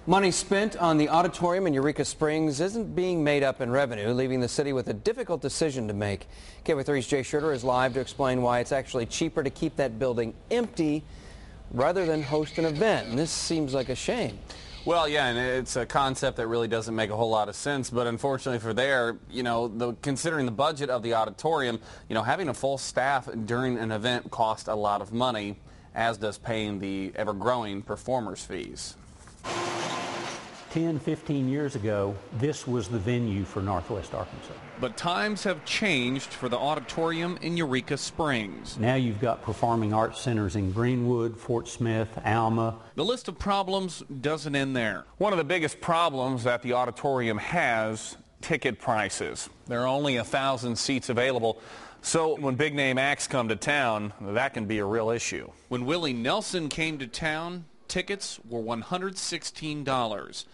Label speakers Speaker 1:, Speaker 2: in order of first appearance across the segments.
Speaker 1: Money spent on the auditorium in Eureka Springs isn't being made up in revenue, leaving the city with a difficult decision to make. KV3's Jay Schurter is live to explain why it's actually cheaper to keep that building empty rather than host an event. And this seems like a shame.
Speaker 2: Well, yeah, and it's a concept that really doesn't make a whole lot of sense. But unfortunately for there, considering the budget of the auditorium, having a full staff during an event costs a lot of money, as does paying the ever-growing performers' fees.
Speaker 3: 10, 15 years ago, this was the venue for Northwest Arkansas.
Speaker 4: But times have changed for the auditorium in Eureka Springs.
Speaker 3: Now you've got performing arts centers in Greenwood, Fort Smith, Alma.
Speaker 4: The list of problems doesn't end there.
Speaker 5: One of the biggest problems that the auditorium has, ticket prices. There are only 1,000 seats available. So when big name acts come to town, that can be a real issue.
Speaker 4: When Willie Nelson came to town, tickets were $116.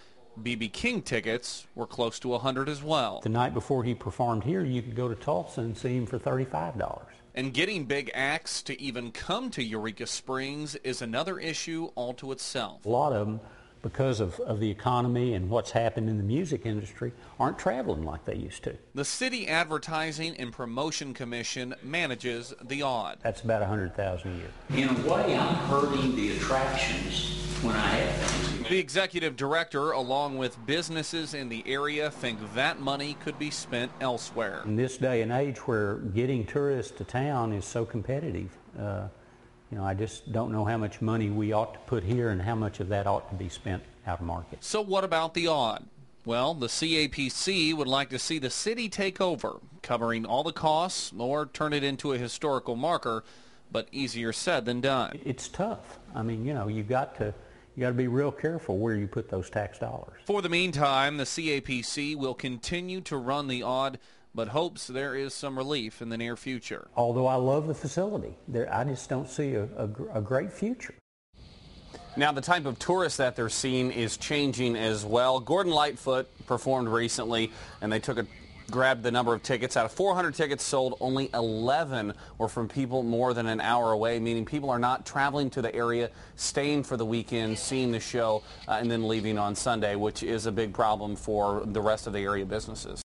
Speaker 4: B.B. King tickets were close to $100 as well.
Speaker 3: The night before he performed here, you could go to Tulsa and see him for $35.
Speaker 4: And getting big acts to even come to Eureka Springs is another issue all to itself.
Speaker 3: A lot of them, because of the economy and what's happened in the music industry, aren't traveling like they used to.
Speaker 4: The City Advertising and Promotion Commission manages the odd.
Speaker 3: That's about $100,000 a year.
Speaker 6: In a way, I'm hurting the attractions when I have things.
Speaker 4: The executive director, along with businesses in the area, think that money could be spent elsewhere.
Speaker 3: In this day and age where getting tourists to town is so competitive, I just don't know how much money we ought to put here and how much of that ought to be spent out of market.
Speaker 4: So what about the odd? Well, the CAPC would like to see the city take over, covering all the costs or turn it into a historical marker, but easier said than done.
Speaker 3: It's tough. I mean, you've got to be real careful where you put those tax dollars.
Speaker 4: For the meantime, the CAPC will continue to run the odd, but hopes there is some relief in the near future.
Speaker 3: Although I love the facility, I just don't see a great future.
Speaker 2: Now, the type of tourists that they're seeing is changing as well. Gordon Lightfoot performed recently, and they grabbed the number of tickets. Out of 400 tickets sold, only 11 were from people more than an hour away, meaning people are not traveling to the area, staying for the weekend, seeing the show, and then leaving on Sunday, which is a big problem for the rest of the area businesses.